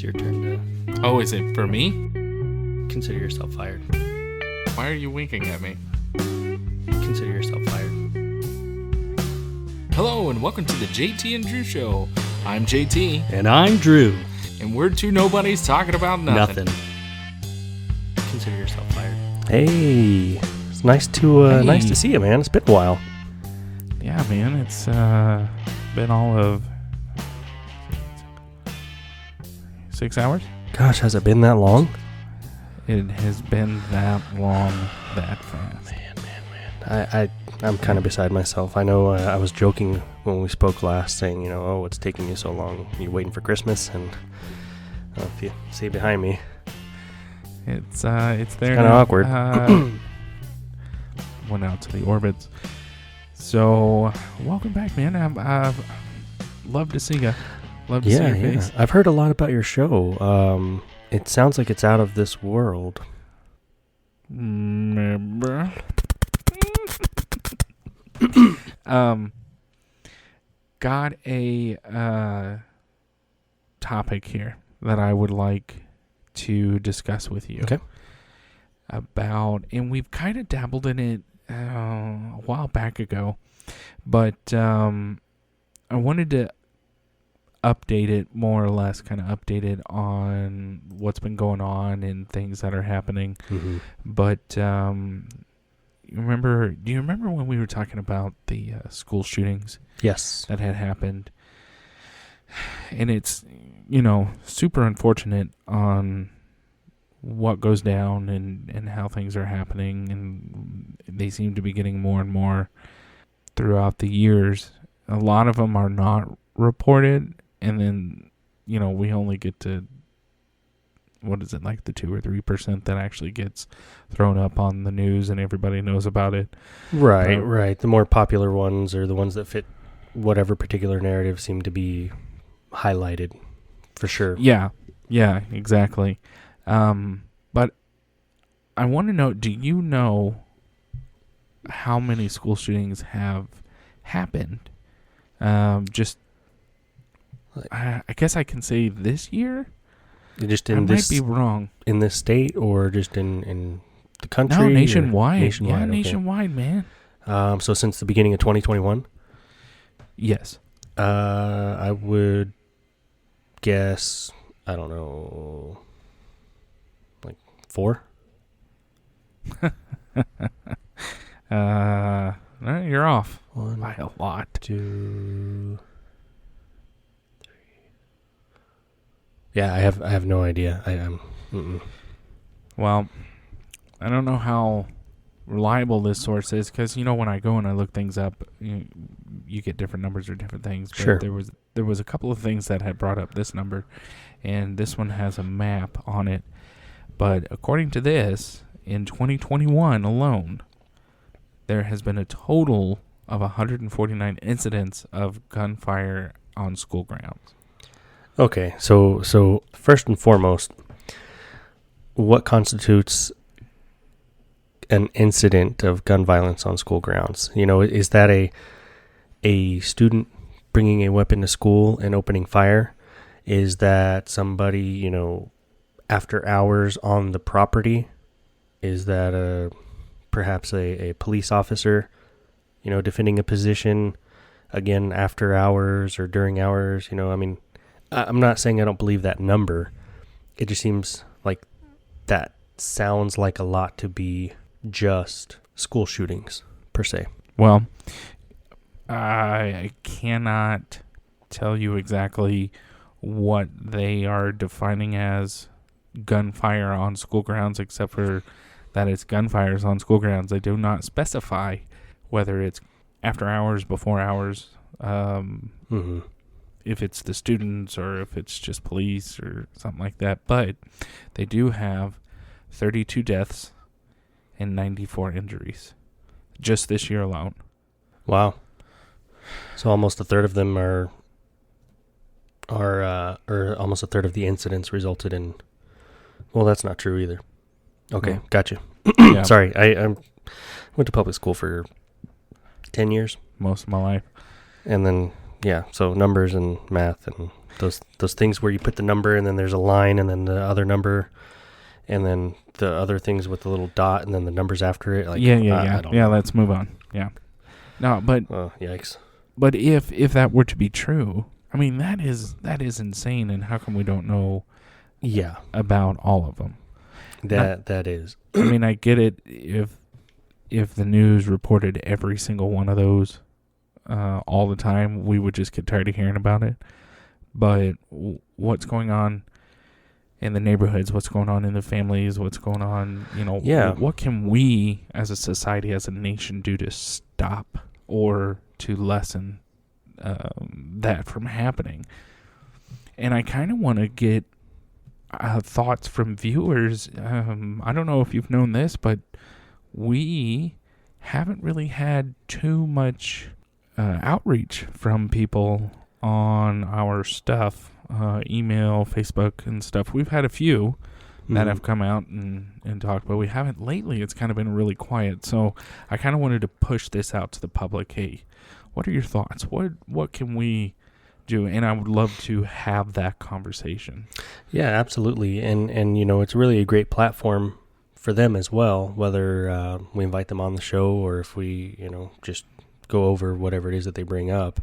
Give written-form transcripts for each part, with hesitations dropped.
it's your turn to... Oh, is it for me? Consider yourself fired. Why are you winking at me? Consider yourself fired. Hello, and welcome to the JT and Drew Show. I'm JT. And I'm Drew. And we're two nobodies talking about nothing. Consider yourself fired. Hey, it's nice to see you, man. It's been a while. Yeah, man, it's been all of 6 hours. Gosh, has it been that long? It has been that long, that fast. Man. I'm kind of beside myself. I know I was joking when we spoke last, saying, oh, what's taking you so long? You're waiting for Christmas, and if you see behind me, it's there. It's kind of awkward. Went out to the orbits. So, welcome back, man. I've loved to see you. Love to see your face. I've heard a lot about your show. It sounds like it's out of this world. Remember? Got a topic here that I would like to discuss with you. Okay. And we've kind of dabbled in it a while back ago, but I wanted to update it more or less, kind of update it on what's been going on and things that are happening. Mm-hmm. But do you remember when we were talking about the school shootings? Yes. That had happened? And it's, super unfortunate on what goes down and how things are happening, and they seem to be getting more and more throughout the years. A lot of them are not reported, and then, we only get to, what is it, like the 2 or 3% that actually gets thrown up on the news and everybody knows about it. Right. The more popular ones, or the ones that fit whatever particular narrative, seem to be highlighted, for sure. Yeah, exactly. But I want to know, do you know how many school shootings have happened? I guess I can say this year. Just I might be wrong. In this state, or just in the country? No, nationwide. Nationwide, yeah, okay. Nationwide, man. So since the beginning of 2021? Yes. I would guess, I don't know, like 4? No, you're off. 1 by a lot. 2, 3. Yeah, I have no idea. Well, I don't know how reliable this source is, because when I go and I look things up, you get different numbers or different things. But sure. There was a couple of things that had brought up this number, and this one has a map on it. But according to this, in 2021 alone, there has been a total of 149 incidents of gunfire on school grounds. Okay, so first and foremost, what constitutes an incident of gun violence on school grounds? Is that a student bringing a weapon to school and opening fire? Is that somebody, after hours on the property? Is that perhaps a police officer, defending a position, again, after hours or during hours? I'm not saying I don't believe that number. It just seems like that sounds like a lot to be just school shootings, per se. Well, I cannot tell you exactly what they are defining as gunfire on school grounds, except for that it's gunfires on school grounds. They do not specify whether it's after hours, before hours, if it's the students or if it's just police or something like that. But they do have 32 deaths and 94 injuries just this year alone. Wow. So almost a third of them or almost a third of the incidents resulted in... Well, that's not true either. Okay, Gotcha. Yeah. Sorry, I went to public school for 10 years. Most of my life. And then, so numbers and math and those things where you put the number and then there's a line and then the other number and then the other things with the little dot and then the numbers after it. Like, yeah. I don't Yeah, know. let's move on. Yeah. No, but Oh, yikes. but if that were to be true, I mean that is insane. And how come we don't know? Yeah, About all of them. that is. I mean, I get it if the news reported every single one of those all the time, we would just get tired of hearing about it. But what's going on in the neighborhoods, what's going on in the families, what's going on, what can we as a society, as a nation do to stop or to lessen that from happening? And I kind of want to get thoughts from viewers. I don't know if you've known this, but we haven't really had too much outreach from people on our stuff, email, Facebook, and stuff. We've had a few that have come out and talked, but we haven't lately. It's kind of been really quiet. So I kind of wanted to push this out to the public. Hey, what are your thoughts? What can we do? And I would love to have that conversation. Yeah, absolutely. And it's really a great platform for them as well, whether we invite them on the show or if we, just go over whatever it is that they bring up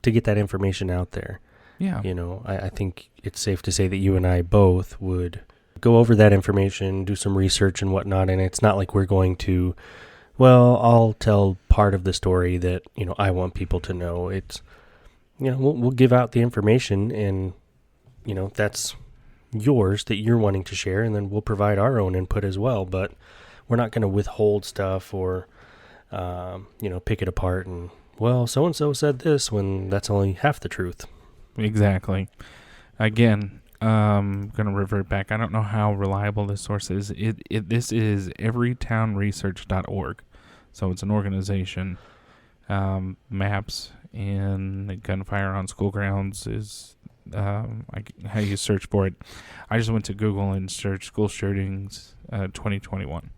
to get that information out there. Yeah. I think it's safe to say that you and I both would go over that information, do some research and whatnot. And it's not like we're going to, I'll tell part of the story that, I want people to know. It's, we'll give out the information and, that's yours that you're wanting to share. And then we'll provide our own input as well. But we're not going to withhold stuff or, pick it apart and, so-and-so said this when that's only half the truth. Exactly. Again, I'm going to revert back. I don't know how reliable this source is. This is everytownresearch.org. So it's an organization. Maps and gunfire on school grounds is how you search for it. I just went to Google and searched school shootings 2021.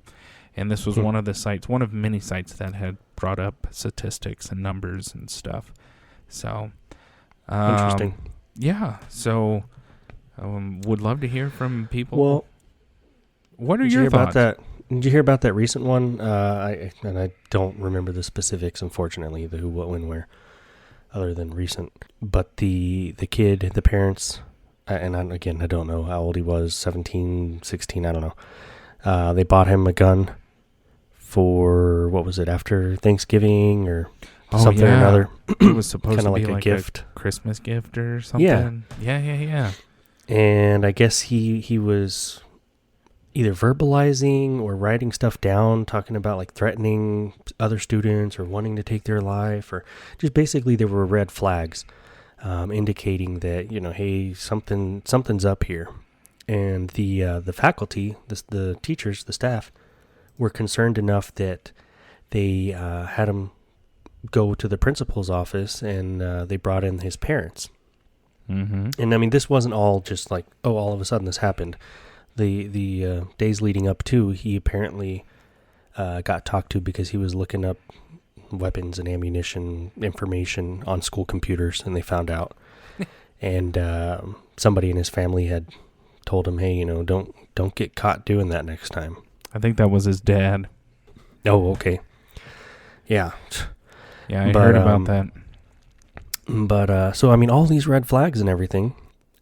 And this was one of many sites that had brought up statistics and numbers and stuff. So, Interesting. Yeah. So, would love to hear from people. Well, what are your thoughts? Did you hear about that recent one? I don't remember the specifics, unfortunately, the who, what, when, where, other than recent. But the kid, the parents, and I don't know how old he was, 17, 16, I don't know. They bought him a gun for, what was it, after Thanksgiving or something or another. It was supposed to be like a gift. A Christmas gift or something. Yeah. And I guess he was either verbalizing or writing stuff down, talking about like threatening other students or wanting to take their life, or just basically there were red flags indicating that, hey, something's up here. And the faculty, the teachers, the staff, were concerned enough that they had him go to the principal's office and they brought in his parents. Mm-hmm. And I mean, this wasn't all just like, all of a sudden this happened. The days leading up to, he apparently got talked to because he was looking up weapons and ammunition information on school computers, and they found out. And somebody in his family had told him, hey, don't get caught doing that next time. I think that was his dad. Oh, okay. Yeah. Yeah, I heard about that. But, so, I mean, all these red flags and everything.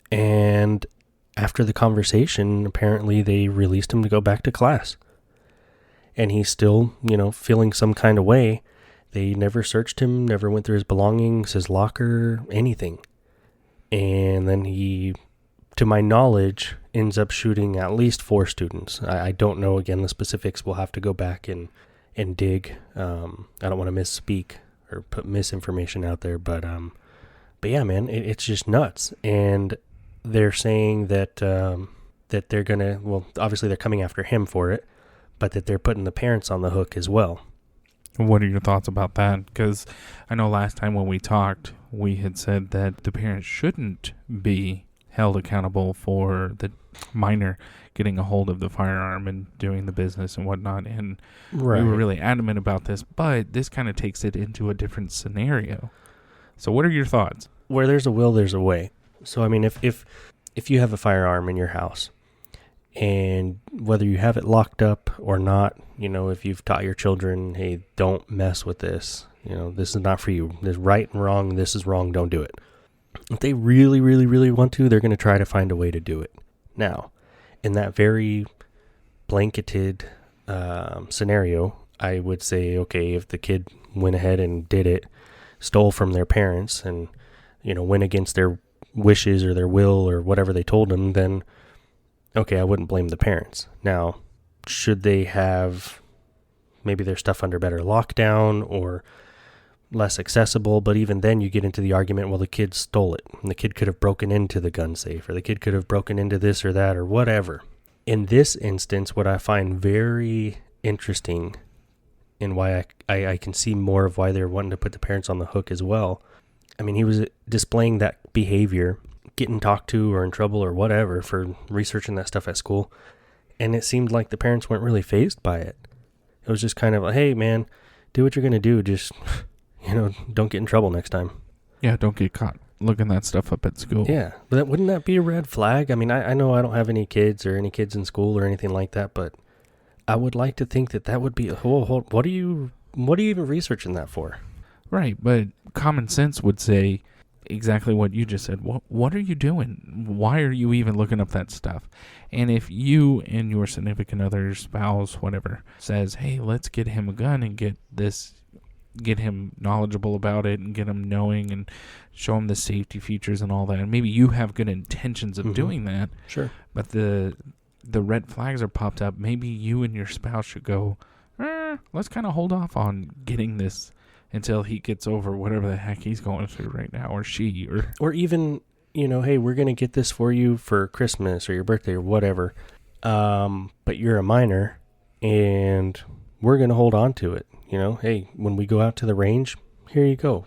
And after the conversation, apparently they released him to go back to class. And he's still, feeling some kind of way. They never searched him, never went through his belongings, his locker, anything. And then he, to my knowledge, ends up shooting at least 4 students. I don't know, again, the specifics. We'll have to go back and dig. I don't want to misspeak or put misinformation out there, but yeah, man, it's just nuts. And they're saying that that they're gonna, obviously they're coming after him for it, but that they're putting the parents on the hook as well. What are your thoughts about that? Because I know last time when we talked, we had said that the parents shouldn't be held accountable for the minor getting a hold of the firearm and doing the business and whatnot. And Right. we were really adamant about this, but this kind of takes it into a different scenario. So what are your thoughts? Where there's a will, there's a way. So I mean, if you have a firearm in your house, and whether you have it locked up or not, if you've taught your children, hey, don't mess with this. This is not for you. There's right and wrong. This is wrong. Don't do it. If they really, really, really want to, they're going to try to find a way to do it. Now, in that very blanketed scenario, I would say, okay, if the kid went ahead and did it, stole from their parents and, went against their wishes or their will or whatever they told them, then, okay, I wouldn't blame the parents. Now, should they have maybe their stuff under better lockdown or less accessible? But even then you get into the argument, well, the kid stole it. And the kid could have broken into the gun safe, or the kid could have broken into this or that or whatever. In this instance, what I find very interesting and why I can see more of why they're wanting to put the parents on the hook as well. I mean, he was displaying that behavior, getting talked to or in trouble or whatever for researching that stuff at school. And it seemed like the parents weren't really fazed by it. It was just kind of like, hey, man, do what you're going to do. Just, don't get in trouble next time. Yeah, don't get caught looking that stuff up at school. Yeah, but wouldn't that be a red flag? I mean, I know I don't have any kids or any kids in school or anything like that, but I would like to think that would be, what are you even researching that for? Right, but common sense would say exactly what you just said. What are you doing? Why are you even looking up that stuff? And if you and your significant other, spouse, whatever, says, hey, let's get him a gun and get him knowledgeable about it and get him knowing and show him the safety features and all that. And maybe you have good intentions of doing that. Sure. But the red flags are popped up. Maybe you and your spouse should go, let's kind of hold off on getting this until he gets over whatever the heck he's going through right now, or she, or even, hey, we're going to get this for you for Christmas or your birthday or whatever. But you're a minor and we're going to hold on to it. Hey, when we go out to the range, here you go.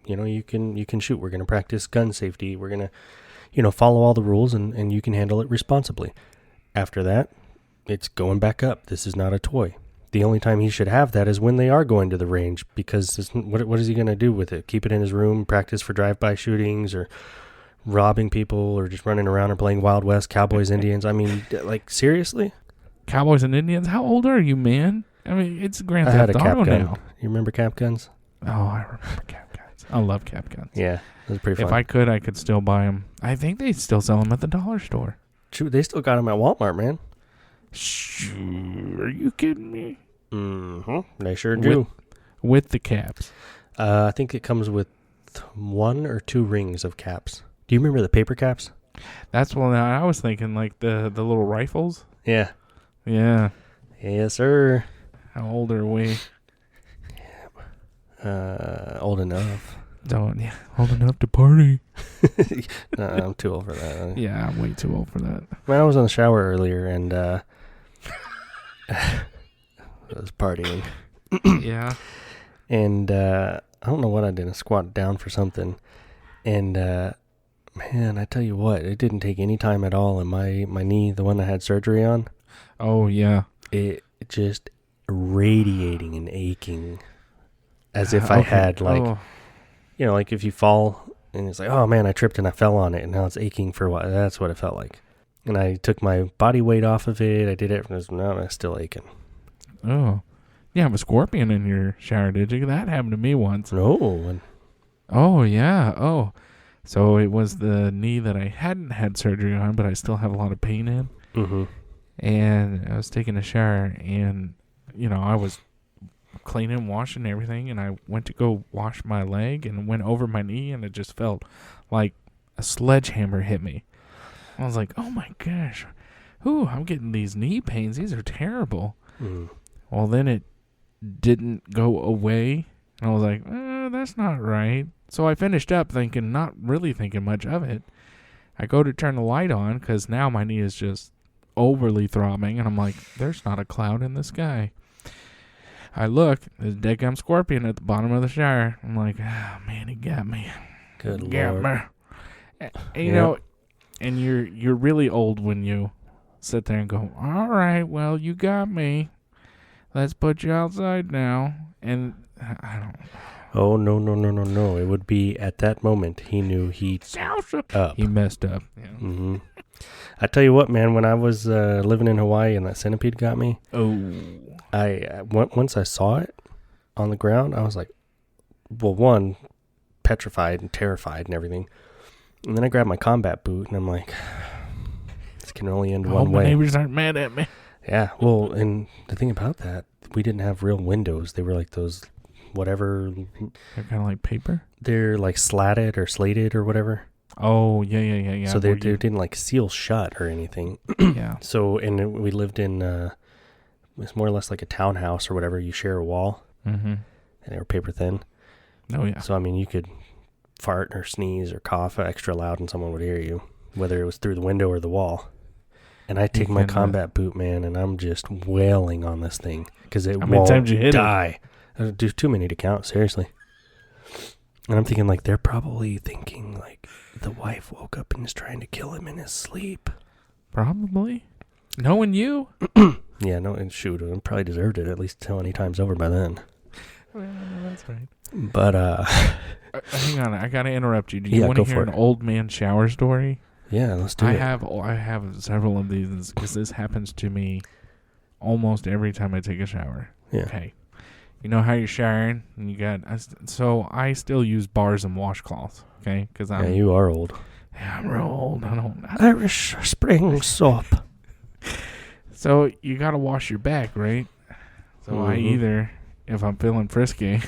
You can shoot. We're going to practice gun safety. We're going to, follow all the rules and you can handle it responsibly. After that, it's going back up. This is not a toy. The only time he should have that is when they are going to the range, because what is he going to do with it? Keep it in his room, practice for drive-by shootings or robbing people or just running around or playing Wild West, Cowboys, Indians? I mean, like, seriously? Cowboys and Indians? How old are you, man? I mean, it's Grand I had Theft a cap Auto gun. now. You remember cap guns? Oh, I remember cap guns. I love cap guns. Yeah, it was pretty fun. If I could still buy them. I think they still sell them at the dollar store. Shoot, they still got them at Walmart, man. Are you kidding me? Mm-hmm. They sure do. With the caps. I think it comes with 1 or 2 rings of caps. Do you remember the paper caps? That's what I was thinking, like the little rifles. Yeah. Yeah. Yes, sir. How old are we? Old enough. Old enough to party. No, I'm too old for that. Yeah, I'm way too old for that. Man, I was in the shower earlier and I was partying. Yeah. And I don't know what I did. I squatted down for something. And man, I tell you what, it didn't take any time at all. And my knee, the one I had surgery on. Oh, yeah. It just radiating and aching as if I had like, like if you fall and it's like, oh man, I tripped and I fell on it and now it's aching for a while. That's what it felt like. And I took my body weight off of it. I did it. And now it's still aching. Oh. You have a scorpion in your shower, did you? That happened to me once. No. Oh, yeah. Oh. So it was the knee that I hadn't had surgery on, but I still have a lot of pain in. Mm-hmm. And I was taking a shower, and, I was cleaning, washing everything, and I went to go wash my leg and went over my knee, and it just felt like a sledgehammer hit me. I was like, oh, my gosh. Ooh, I'm getting these knee pains. These are terrible. Mm. Well, then it didn't go away, and I was like, that's not right. So I finished up not really thinking much of it. I go to turn the light on because now my knee is just overly throbbing, and I'm like, there's not a cloud in the sky. I look, there's a deadgum scorpion at the bottom of the shower. I'm like, oh, man, he got me. Good Lord. Lord. And, you know, and you're really old when you sit there and go, all right, well, you got me. Let's put you outside now. And I don't. Oh, no. It would be at that moment he knew he up. He messed up. Yeah. Mm-hmm. I tell you what, man, when I was living in Hawaii and that centipede got me, once I saw it on the ground, I was like, well, one, petrified and terrified and everything. And then I grabbed my combat boot and I'm like, this can only end one way. My neighbors aren't mad at me. Yeah, well, and the thing about that, we didn't have real windows. They were like those, whatever. They're kind of like paper? They're like slatted or slated or whatever. Oh, yeah. So they didn't like seal shut or anything. Yeah. So, and we lived in, it's more or less like a townhouse or whatever. You share a wall. Mm-hmm. And they were paper thin. Oh, yeah. So, I mean, you could fart or sneeze or cough extra loud and someone would hear you, whether it was through the window or the wall. And I take my combat boot, man, and I'm just wailing on this thing because it won't die. There's too many to count, seriously. And I'm thinking, like, they're probably thinking, like, the wife woke up and is trying to kill him in his sleep. Probably. Knowing you? Yeah, no, and shoot, I probably deserved it at least 20 times over by then. Well, that's right. But, hang on, I gotta interrupt you. Do Yeah, you want go to hear for an it. old man shower story? yeah, let's do it. I have several of these because this happens to me almost every time I take a shower. Yeah. Okay. You know how you're showering and you got so I still use bars and washcloths. Okay, because Yeah, you are old. I'm real old. I don't. Irish Spring soap. So you gotta wash your back, right? So I either, if I'm feeling frisky,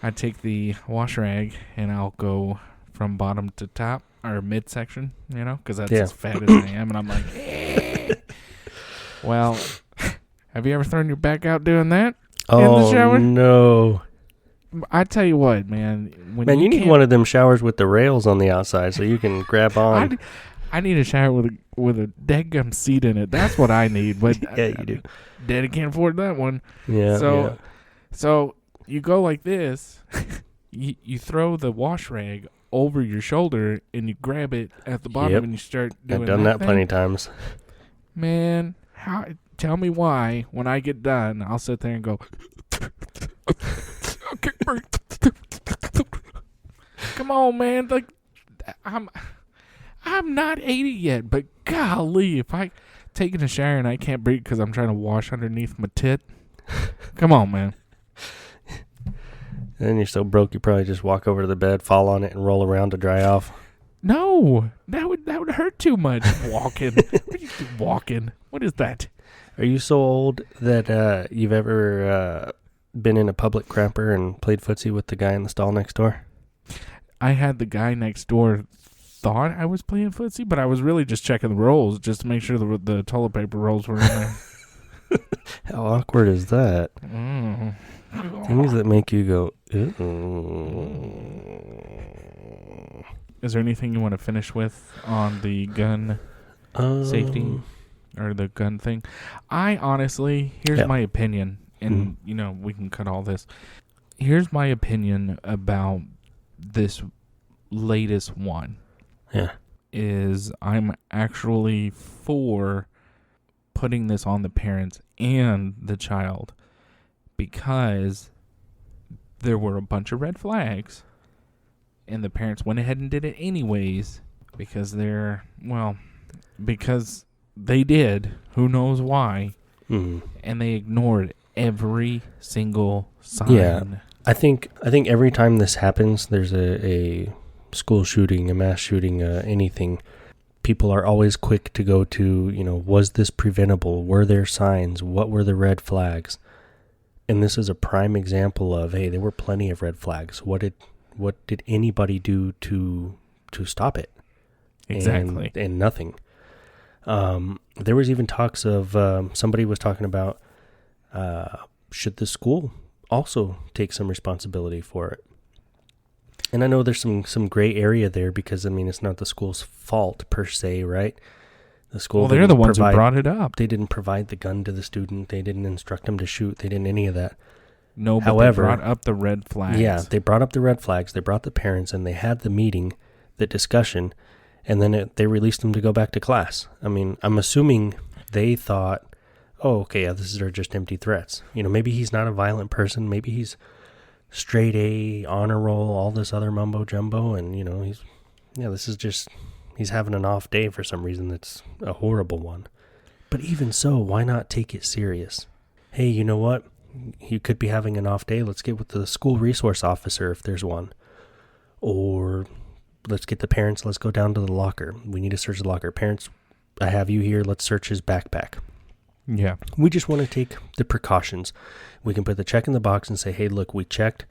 I take the wash rag and I'll go from bottom to top or midsection, you know, because that's as fat as I am, and I'm like, eh. Well, have you ever thrown your back out doing that in the shower? Oh no! I tell you what, man. Man, you need one of them showers with the rails on the outside so you can grab on. I need a shower with a deadgum seat in it. That's what I need. But Yeah, you do. Daddy can't afford that one. Yeah. So you go like this. You throw the wash rag over your shoulder and you grab it at the bottom and you start doing. I've done that thing. plenty of times. Man, tell me why when I get done, I'll sit there and go. Okay, come on, man. Like I'm not 80 yet, but golly, if I taking a shower and I can't breathe because I'm trying to wash underneath my tit, come on, man. And then you're so broke you probably just walk over to the bed, fall on it, and roll around to dry off. No, that would hurt too much. Walking, what are you walking? What is that? Are you so old that you've ever been in a public crapper and played footsie with the guy in the stall next door? I had the guy next door thought I was playing footsie, but I was really just checking the rolls just to make sure the toilet paper rolls were in there. How awkward is that? Things that make you go, Is there anything you want to finish with on the gun safety or the gun thing? I honestly, here's my opinion, and we can cut all this. Here's my opinion about this latest one. Yeah. Is I'm actually for putting this on the parents and the child because there were a bunch of red flags and the parents went ahead and did it anyways because because they did, who knows why, and they ignored every single sign. Yeah. I think every time this happens, there's a school shooting, a mass shooting, anything, people are always quick to go to, was this preventable? Were there signs? What were the red flags? And this is a prime example of, hey, there were plenty of red flags. What did anybody do to stop it? Exactly. And nothing. There was even talks of somebody was talking about should the school also take some responsibility for it? And I know there's some gray area there because, it's not the school's fault per se, right? The school. Well, they're the ones who brought it up. They didn't provide the gun to the student. They didn't instruct him to shoot. They didn't any of that. No, but however, they brought up the red flags. Yeah, they brought up the red flags. They brought the parents, and they had the meeting, the discussion, and then they released them to go back to class. I'm assuming they thought, oh, okay, this are just empty threats. Maybe he's not a violent person. Maybe he's straight A, honor roll, all this other mumbo jumbo, and he's having an off day for some reason. That's a horrible one. But even so, why not take it serious? Hey, you know what? You could be having an off day. Let's get with the school resource officer if there's one. Or let's get the parents. Let's go down to the locker. We need to search the locker. Parents, I have you here. Let's search his backpack. Yeah. We just want to take the precautions. We can put the check in the box and say, hey, look, we checked.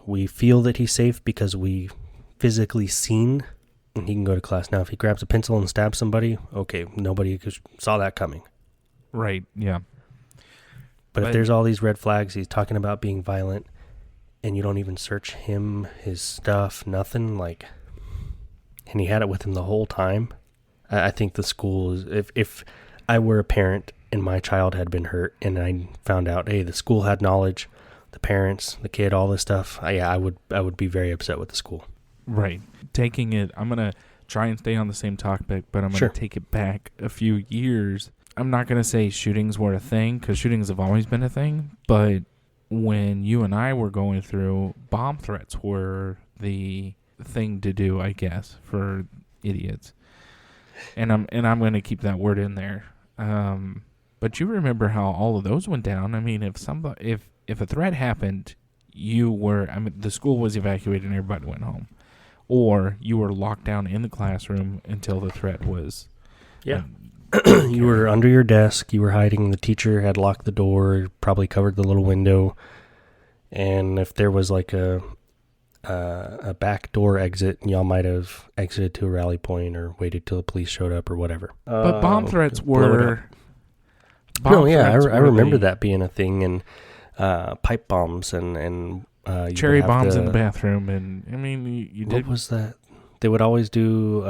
We feel that he's safe because we physically seen, and he can go to class. Now, if he grabs a pencil and stabs somebody, okay, nobody saw that coming. Right, yeah. But if there's all these red flags, he's talking about being violent, and you don't even search him, his stuff, nothing, and he had it with him the whole time, I think the school is, if I were a parent and my child had been hurt and I found out, hey, the school had knowledge, the parents, the kid, all this stuff, I would be very upset with the school. Right. Taking it, I'm going to try and stay on the same topic, but I'm going to take it back a few years. I'm not going to say shootings were a thing, because shootings have always been a thing, but when you and I were going through, bomb threats were the thing to do, I guess, for idiots. And I'm going to keep that word in there. But you remember how all of those went down. I mean, if a threat happened, the school was evacuated and everybody went home. Or you were locked down in the classroom until the threat was... Yeah. You were under your desk. You were hiding. The teacher had locked the door, probably covered the little window. And if there was like a back door exit, y'all might have exited to a rally point or waited till the police showed up or whatever. But bomb threats were... I remember that being a thing, and pipe bombs and cherry bombs in the bathroom, and I mean, you did. What was that? They would always do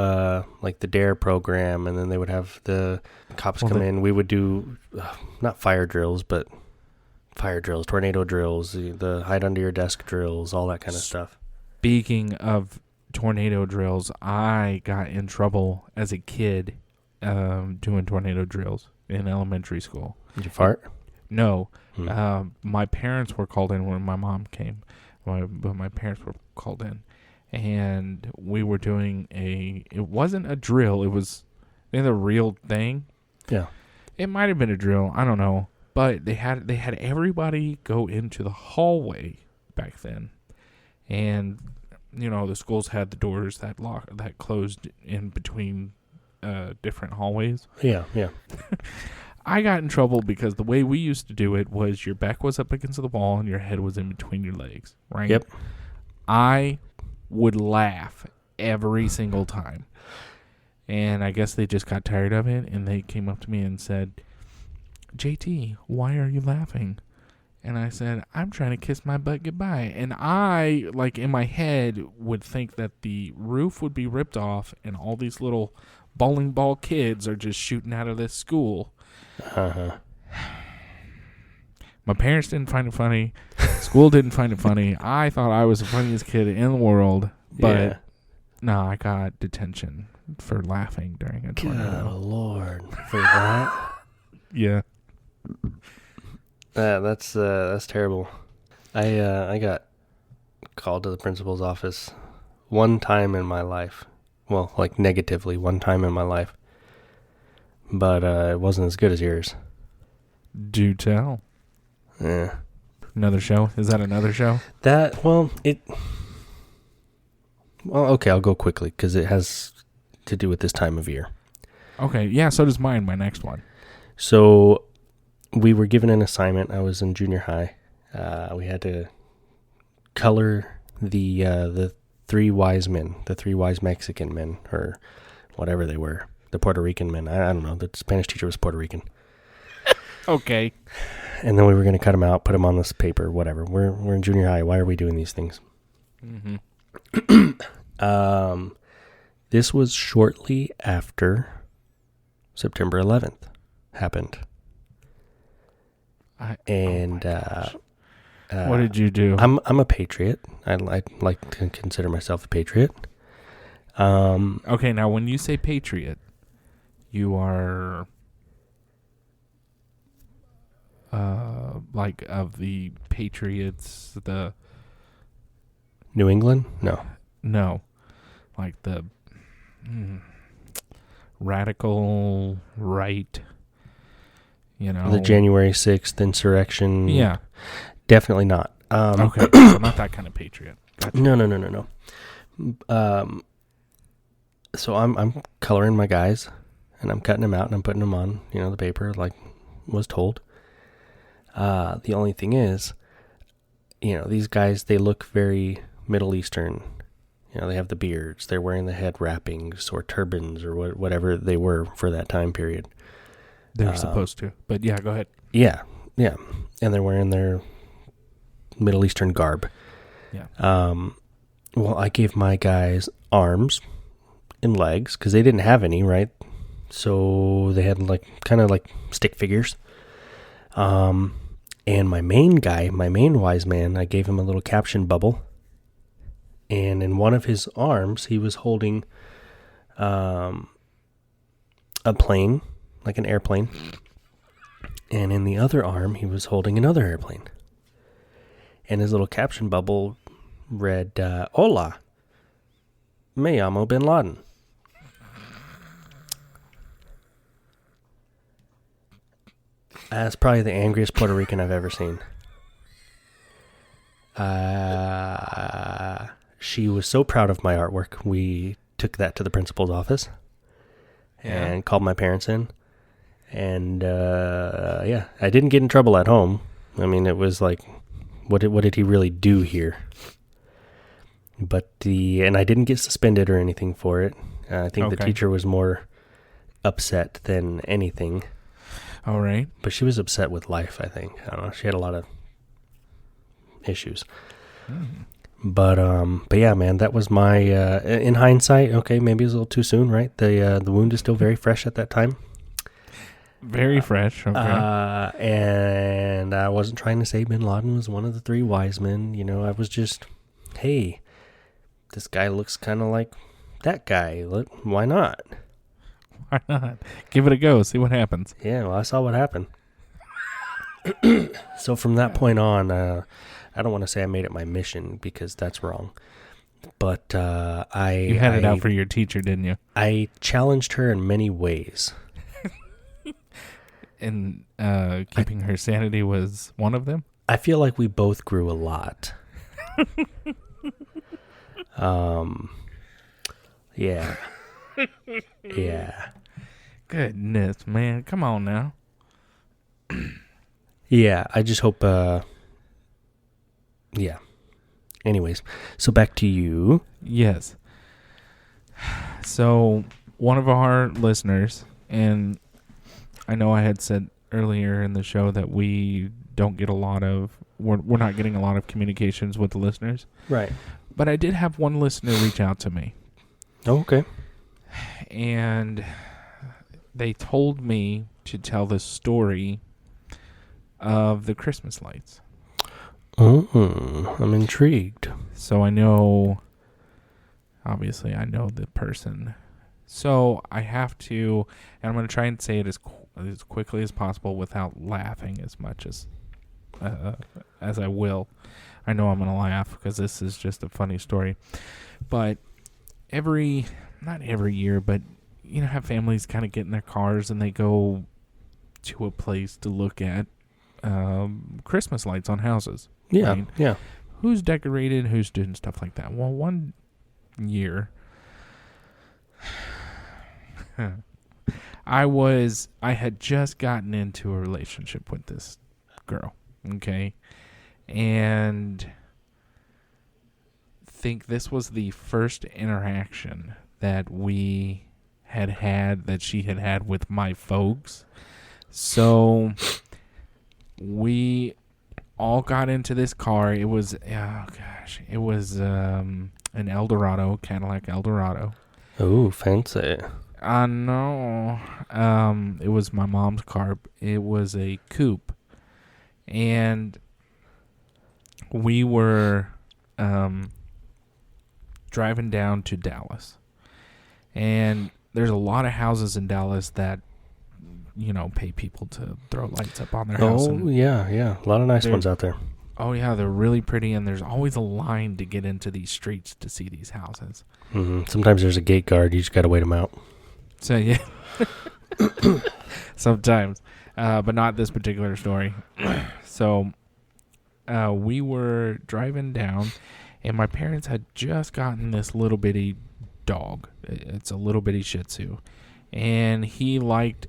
like the DARE program, and then they would have the cops come in. We would do not fire drills, but fire drills, tornado drills, the hide under your desk drills, all that kind of stuff. Speaking of tornado drills, I got in trouble as a kid doing tornado drills in elementary school. Did you fart? No. My parents were called in when my mom came, but my parents were called in. And we were doing it wasn't a drill, it was a real thing. Yeah. It might have been a drill, I don't know. But they had everybody go into the hallway back then. And, the schools had the doors that closed in between different hallways. Yeah, yeah. I got in trouble because the way we used to do it was your back was up against the wall and your head was in between your legs, right? Yep. I would laugh every single time. And I guess they just got tired of it, and they came up to me and said, JT, why are you laughing? And I said, I'm trying to kiss my butt goodbye. And I, in my head, would think that the roof would be ripped off and all these little bowling ball kids are just shooting out of this school. Uh-huh. My parents didn't find it funny. School didn't find it funny. I thought I was the funniest kid in the world. But, no, I got detention for laughing during a tornado. Good Lord. For that? Yeah. That's terrible. I got called to the principal's office one time in my life. Well, negatively, one time in my life. But it wasn't as good as yours. Do tell. Yeah. Another show? Is that another show? Well, okay, I'll go quickly because it has to do with this time of year. Okay, yeah, so does mine, my next one. So we were given an assignment. I was in junior high. We had to color the three wise men, the three wise Mexican men, or whatever they were, the Puerto Rican men. I don't know. The Spanish teacher was Puerto Rican. Okay. And then we were going to cut them out, put them on this paper, whatever. We're in junior high. Why are we doing these things? Mm-hmm. This was shortly after September 11th happened. What did you do? I'm a patriot. I like to consider myself a patriot. Okay, now when you say patriot, you are of the Patriots, the New England? No. No. Like the radical right, The January 6th insurrection. Yeah. Definitely not. Okay, so not that kind of patriot. Gotcha. No. So I'm coloring my guys, and I'm cutting them out, and I'm putting them on, the paper like was told. The only thing is, these guys, they look very Middle Eastern. They have the beards. They're wearing the head wrappings or turbans or whatever they were for that time period. They were supposed to, but yeah, go ahead. Yeah, and they're wearing their Middle Eastern garb. Yeah. Well, I gave my guys arms and legs because they didn't have any, right? So they had kind of like stick figures. And my main guy, my main wise man, I gave him a little caption bubble. And in one of his arms, he was holding a plane, like an airplane. And in the other arm, he was holding another airplane. And his little caption bubble read, Hola, me llamo Bin Laden. That's probably the angriest Puerto Rican I've ever seen. She was so proud of my artwork, we took that to the principal's office and called my parents in. And, I didn't get in trouble at home. I mean, it was like, what did he really do here? And I didn't get suspended or anything for it. I think the teacher was more upset than anything. All right. But she was upset with life, I think. I don't know. She had a lot of issues. But yeah, man, that was my, in hindsight, okay, maybe it was a little too soon, right? The wound is still very fresh at that time. Very fresh, okay. And I wasn't trying to say Bin Laden was one of the three wise men. I was just, hey, this guy looks kind of like that guy. Why not? Why not? Give it a go. See what happens. Yeah, well, I saw what happened. So from that point on, I don't want to say I made it my mission because that's wrong. But You had it out for your teacher, didn't you? I challenged her in many ways. And keeping her sanity was one of them? I feel like we both grew a lot. Yeah. Yeah. Goodness, man. Come on now. Yeah, I just hope, yeah. Anyways, so back to you. Yes. So, one of our listeners, and I know I had said earlier in the show that we don't get we're not getting a lot of communications with the listeners. Right. But I did have one listener reach out to me. Oh, okay. And they told me to tell the story of the Christmas lights. Oh, I'm intrigued. So obviously I know the person. So I have to, and I'm going to try and say it as quickly as possible without laughing as much as I will. I know I'm going to laugh because this is just a funny story. But not every year, but have families kind of get in their cars and they go to a place to look at Christmas lights on houses. Yeah, right? yeah. Who's decorated, who's doing stuff like that. Well, one year, I had just gotten into a relationship with this girl, okay? And think this was the first interaction that we that she had with my folks. So we all got into this car. It was, it was an Eldorado, Cadillac Eldorado. Oh, fancy. I know. It was my mom's car. It was a coupe. And we were driving down to Dallas. And there's a lot of houses in Dallas that, pay people to throw lights up on their house. Oh, yeah. A lot of nice ones out there. Oh, yeah, they're really pretty, and there's always a line to get into these streets to see these houses. Mm-hmm. Sometimes there's a gate guard. You just got to wait them out. So, yeah. Sometimes. But not this particular story. So, we were driving down, and my parents had just gotten this little bitty dog. It's a little bitty Shih Tzu. And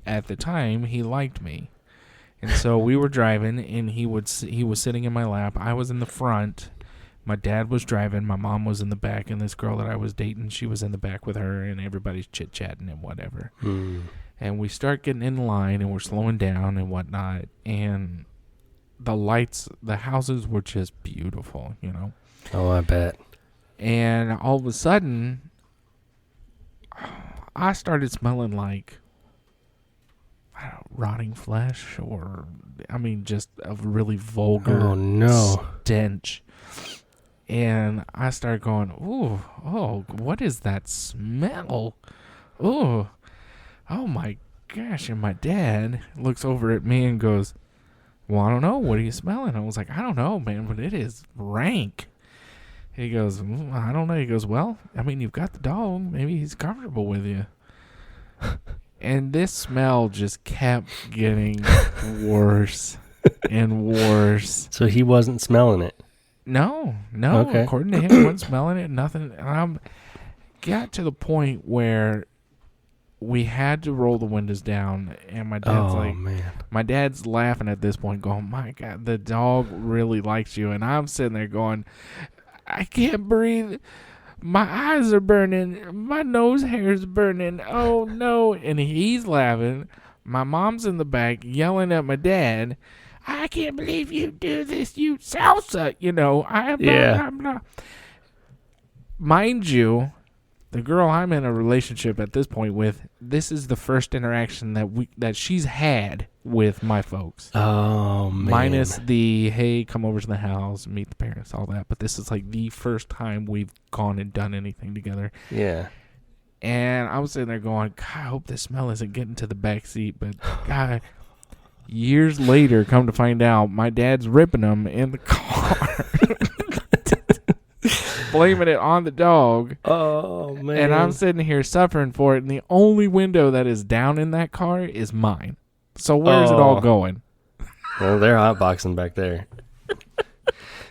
at the time, he liked me. And so we were driving, and he was sitting in my lap. I was in the front. My dad was driving. My mom was in the back, and this girl that I was dating, she was in the back with her, and everybody's chit-chatting and whatever. And we start getting in line, and we're slowing down and whatnot. And the houses were just beautiful, you know. Oh, I bet. And all of a sudden, I started smelling like rotting flesh, or just a really vulgar stench. And I started going, oh, what is that smell? Oh my gosh. And my dad looks over at me and goes, well, I don't know. What are you smelling? I was like, I don't know, man, but it is rank. He goes, I don't know. He goes, well, you've got the dog. Maybe he's comfortable with you. And this smell just kept getting worse and worse. So he wasn't smelling it? No. Okay. According to him, he wasn't smelling it, nothing. And I got to the point where we had to roll the windows down, and my dad's my dad's laughing at this point, going, my God, the dog really likes you. And I'm sitting there going, I can't breathe. My eyes are burning. My nose hair's burning. Oh, no. And he's laughing. My mom's in the back yelling at my dad, I can't believe you do this, you salsa. You know, I'm not. Mind you, the girl I'm in a relationship at this point with, this is the first interaction that she's had with my folks. Oh, man. Minus the, hey, come over to the house, meet the parents, all that. But this is like the first time we've gone and done anything together. Yeah. And I was sitting there going, God, I hope this smell isn't getting to the back seat. But, God, years later, come to find out, my dad's ripping them in the car. Blaming it on the dog. Oh, man. And I'm sitting here suffering for it. And the only window that is down in that car is mine. So where's it all going? Well, they're hotboxing back there.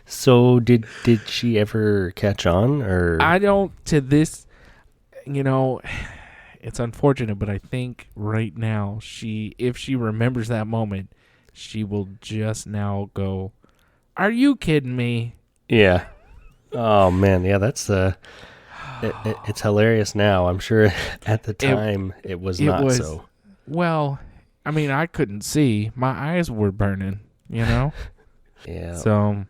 So did she ever catch on, or? I don't, to this, it's unfortunate, but I think right now if she remembers that moment, she will just now go, are you kidding me? Yeah. Oh, man. Yeah, that's it's hilarious now. I'm sure at the time it was not so. Well, I couldn't see. My eyes were burning, Yeah. So,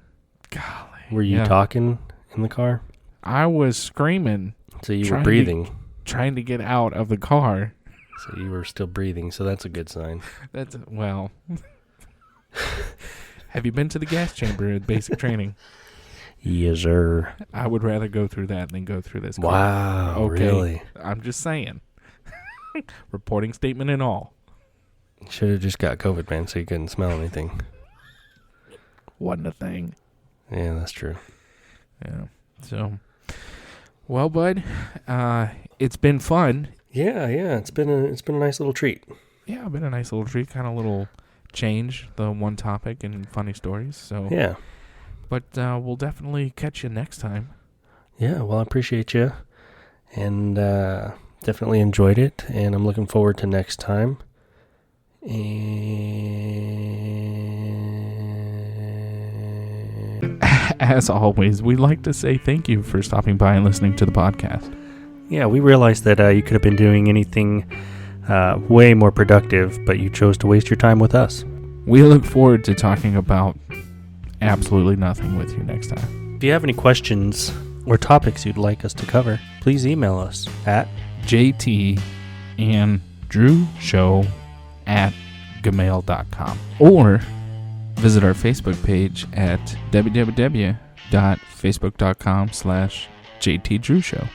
golly. Were you talking in the car? I was screaming. So you were breathing. Trying to get out of the car. So you were still breathing, so that's a good sign. Well. Have you been to the gas chamber at basic training? Yes, sir. I would rather go through that than go through this car. Wow, okay. Really? I'm just saying. Reporting statement and all. Should have just got COVID, man, so you couldn't smell anything. Wasn't a thing. Yeah, that's true. Yeah. So, well, bud, it's been fun. Yeah. It's been a nice little treat. Yeah, been a nice little treat. Kind of little change, the one topic and funny stories. So yeah. But we'll definitely catch you next time. Yeah, well, I appreciate you, and definitely enjoyed it, and I'm looking forward to next time. And as always, we'd like to say thank you for stopping by and listening to the podcast. Yeah, we realized that you could have been doing anything way more productive, but you chose to waste your time with us. We look forward to talking about absolutely nothing with you next time. If you have any questions or topics you'd like us to cover, please email us at jtandrewshow@gmail.com or visit our Facebook page at www.facebook.com/jtdrewshow.